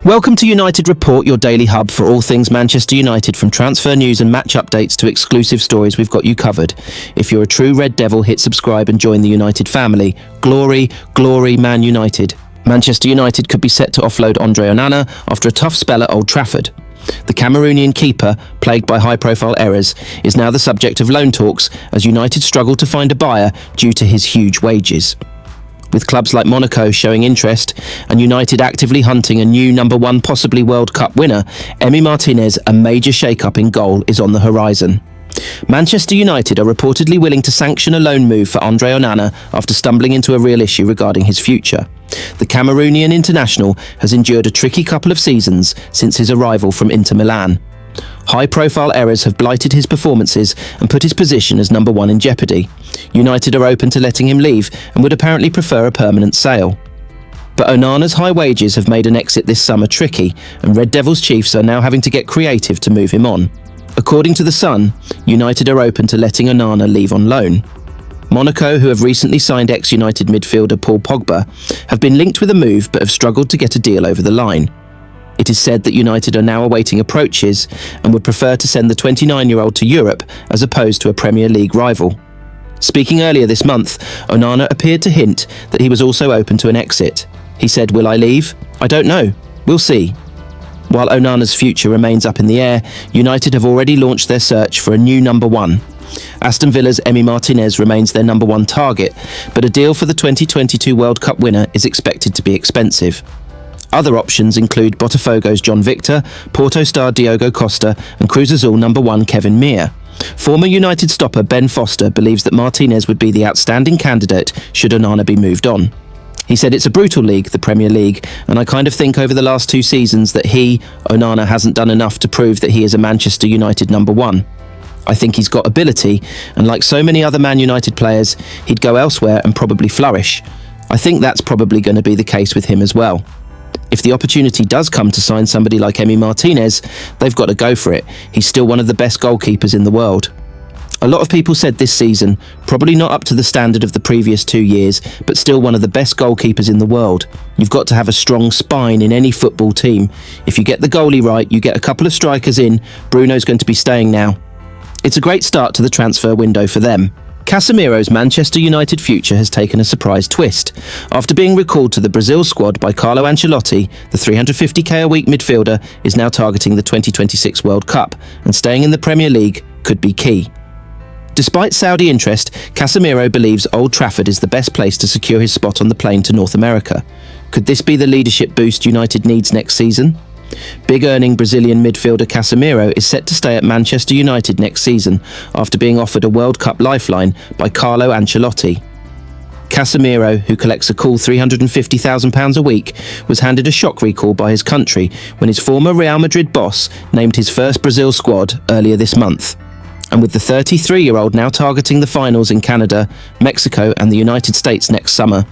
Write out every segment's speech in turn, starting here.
Welcome to United Report, your daily hub for all things Manchester United, from transfer news and match updates to exclusive stories. We've got you covered. If you're a true Red Devil, hit subscribe and join the United family. Glory, glory, Man United. Manchester United could be set to offload Andre Onana after a tough spell at Old Trafford. The Cameroonian keeper, plagued by high-profile errors, is now the subject of loan talks as United struggle to find a buyer due to his huge wages. With clubs like Monaco showing interest and United actively hunting a new number one, possibly World Cup winner, Emi Martinez, a major shake-up in goal is on the horizon. Manchester United are reportedly willing to sanction a loan move for Andre Onana after stumbling into a real issue regarding his future. The Cameroonian international has endured a tricky couple of seasons since his arrival from Inter Milan. High-profile errors have blighted his performances and put his position as number one in jeopardy. United are open to letting him leave and would apparently prefer a permanent sale. But Onana's high wages have made an exit this summer tricky, and Red Devils chiefs are now having to get creative to move him on. According to The Sun, United are open to letting Onana leave on loan. Monaco, who have recently signed ex-United midfielder Paul Pogba, have been linked with a move but have struggled to get a deal over the line. It is said that United are now awaiting approaches and would prefer to send the 29-year-old to Europe as opposed to a Premier League rival. Speaking earlier this month, Onana appeared to hint that he was also open to an exit. He said, "Will I leave? I don't know. We'll see." While Onana's future remains up in the air, United have already launched their search for a new number one. Aston Villa's Emi Martinez remains their number one target, but a deal for the 2022 World Cup winner is expected to be expensive. Other options include Botafogo's John Victor, Porto star Diogo Costa and Cruz Azul number one Kevin Mir. Former United stopper Ben Foster believes that Martinez would be the outstanding candidate should Onana be moved on. He said, "It's a brutal league, the Premier League, and I kind of think over the last 2 seasons that Onana, hasn't done enough to prove that he is a Manchester United number one. I think he's got ability, and like so many other Man United players, he'd go elsewhere and probably flourish. I think that's probably going to be the case with him as well. If the opportunity does come to sign somebody like Emi Martinez, they've got to go for it. He's still one of the best goalkeepers in the world." A lot of people said this season, probably not up to the standard of the previous 2 years, but still one of the best goalkeepers in the world. You've got to have a strong spine in any football team. If you get the goalie right, you get a couple of strikers in. Bruno's going to be staying now. It's a great start to the transfer window for them. Casemiro's Manchester United future has taken a surprise twist. After being recalled to the Brazil squad by Carlo Ancelotti, the £350k a week midfielder is now targeting the 2026 World Cup, and staying in the Premier League could be key. Despite Saudi interest, Casemiro believes Old Trafford is the best place to secure his spot on the plane to North America. Could this be the leadership boost United needs next season? Big-earning Brazilian midfielder Casemiro is set to stay at Manchester United next season after being offered a World Cup lifeline by Carlo Ancelotti. Casemiro, who collects a cool £350,000 a week, was handed a shock recall by his country when his former Real Madrid boss named his first Brazil squad earlier this month. And with the 33-year-old now targeting the finals in Canada, Mexico and the United States next summer,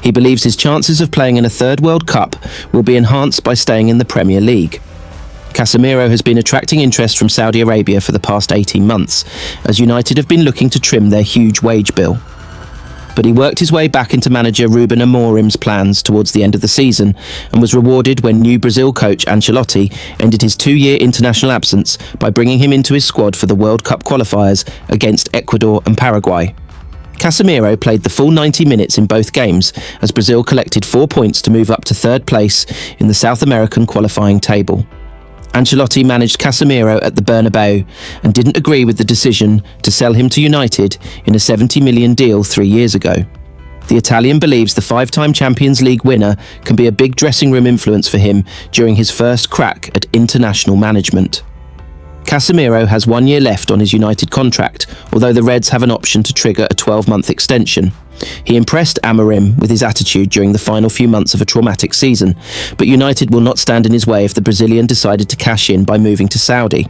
he believes his chances of playing in a third World Cup will be enhanced by staying in the Premier League. Casemiro has been attracting interest from Saudi Arabia for the past 18 months, as United have been looking to trim their huge wage bill. But he worked his way back into manager Ruben Amorim's plans towards the end of the season and was rewarded when new Brazil coach Ancelotti ended his 2-year international absence by bringing him into his squad for the World Cup qualifiers against Ecuador and Paraguay. Casemiro played the full 90 minutes in both games as Brazil collected 4 points to move up to third place in the South American qualifying table. Ancelotti managed Casemiro at the Bernabeu and didn't agree with the decision to sell him to United in a £70 million deal 3 years ago. The Italian believes the 5-time Champions League winner can be a big dressing room influence for him during his first crack at international management. Casemiro has 1 year left on his United contract, although the Reds have an option to trigger a 12-month extension. He impressed Amorim with his attitude during the final few months of a traumatic season, but United will not stand in his way if the Brazilian decided to cash in by moving to Saudi.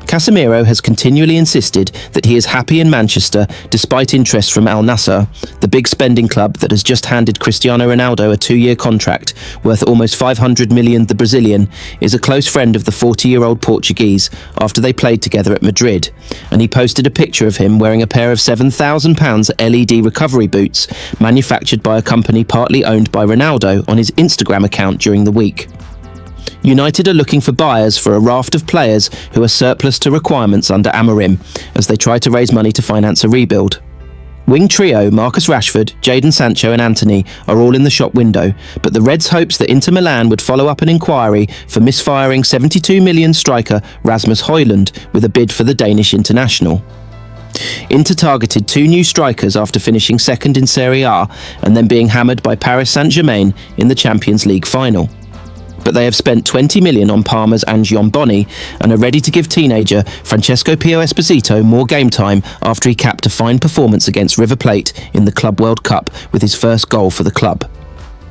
Casemiro has continually insisted that he is happy in Manchester despite interest from Al Nassr, the big spending club that has just handed Cristiano Ronaldo a 2-year contract worth almost £500 million. The Brazilian is a close friend of the 40-year-old Portuguese after they played together at Madrid, and he posted a picture of him wearing a pair of £7,000 LED recovery boots manufactured by a company partly owned by Ronaldo on his Instagram account during the week. United are looking for buyers for a raft of players who are surplus to requirements under Amorim, as they try to raise money to finance a rebuild. Wing trio Marcus Rashford, Jadon Sancho and Antony are all in the shop window, but the Reds' hopes that Inter Milan would follow up an inquiry for misfiring 72 million striker Rasmus Højlund with a bid for the Danish international. Inter targeted 2 new strikers after finishing second in Serie A and then being hammered by Paris Saint-Germain in the Champions League final. But they have spent 20 million on Parma's Angion Boni and are ready to give teenager Francesco Pio Esposito more game time after he capped a fine performance against River Plate in the Club World Cup with his first goal for the club.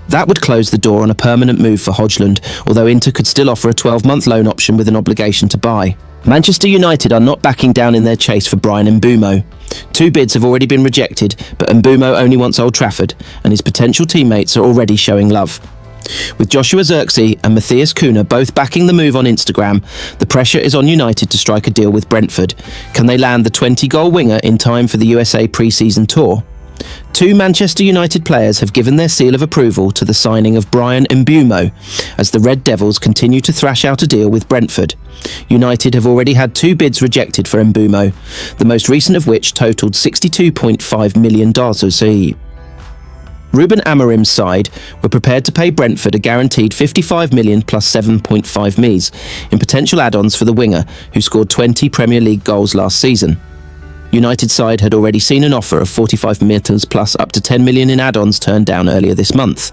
That would close the door on a permanent move for Højlund, although Inter could still offer a 12-month loan option with an obligation to buy. Manchester United are not backing down in their chase for Bryan Mbeumo. 2 bids have already been rejected, but Mbeumo only wants Old Trafford, and his potential teammates are already showing love. With Joshua Zirkzee and Matthias Cunha both backing the move on Instagram, the pressure is on United to strike a deal with Brentford. Can they land the 20-goal winger in time for the USA pre-season tour? 2 Manchester United players have given their seal of approval to the signing of Bryan Mbeumo, as the Red Devils continue to thrash out a deal with Brentford. United have already had 2 bids rejected for Mbeumo, the most recent of which totalled $62.5 million. Ruben Amorim's side were prepared to pay Brentford a guaranteed 55 million plus 7.5 Ms in potential add-ons for the winger, who scored 20 Premier League goals last season. United's side had already seen an offer of 45 million plus up to 10 million in add-ons turned down earlier this month.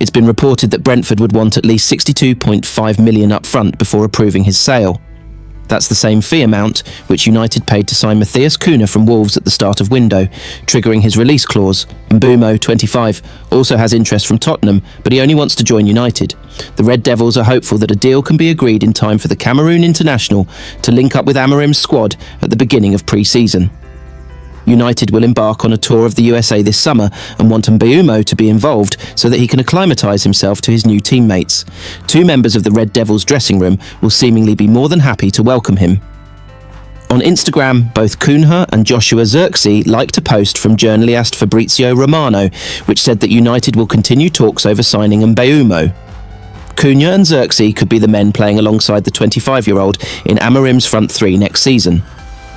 It's been reported that Brentford would want at least 62.5 million up front before approving his sale. That's the same fee amount which United paid to sign Matthias Cunha from Wolves at the start of window, triggering his release clause. Mbeumo, 25, also has interest from Tottenham, but he only wants to join United. The Red Devils are hopeful that a deal can be agreed in time for the Cameroon international to link up with Amorim's squad at the beginning of pre-season. United will embark on a tour of the USA this summer and want Mbeumo to be involved so that he can acclimatise himself to his new teammates. 2 members of the Red Devils dressing room will seemingly be more than happy to welcome him. On Instagram, both Cunha and Joshua Zirkzee like to post from journalist Fabrizio Romano, which said that United will continue talks over signing Mbeumo. Cunha and Zirkzee could be the men playing alongside the 25-year-old in Amorim's front 3 next season.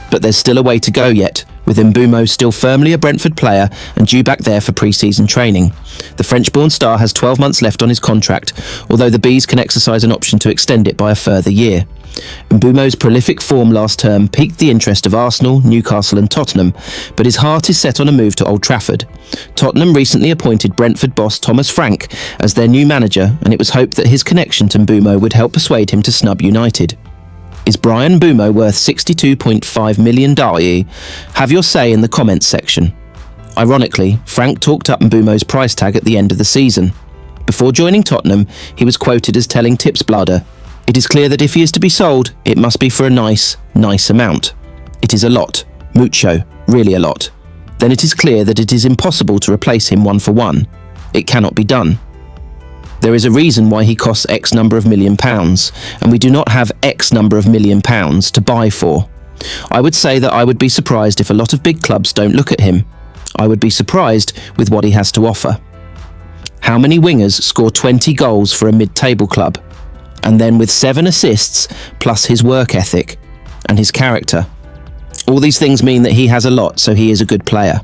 But there's still a way to go yet, with Mbeumo still firmly a Brentford player and due back there for pre-season training. The French-born star has 12 months left on his contract, although the Bees can exercise an option to extend it by a further year. Mbeumo's prolific form last term piqued the interest of Arsenal, Newcastle and Tottenham, but his heart is set on a move to Old Trafford. Tottenham recently appointed Brentford boss Thomas Frank as their new manager, and it was hoped that his connection to Mbeumo would help persuade him to snub United. Is Bryan Mbeumo worth $62.5 million? Have your say in the comments section. Ironically, Frank talked up Mbeumo's price tag at the end of the season. Before joining Tottenham, he was quoted as telling Tipsbladet, "It is clear that if he is to be sold, it must be for a nice amount. It is a lot, mucho, really a lot. Then it is clear that it is impossible to replace him 1 for 1. It cannot be done. There is a reason why he costs X number of £1 million, and we do not have X number of £1 million to buy for. I would say that I would be surprised if a lot of big clubs don't look at him. I would be surprised with what he has to offer. How many wingers score 20 goals for a mid-table club? And then with 7 assists, plus his work ethic and his character. All these things mean that he has a lot, so he is a good player.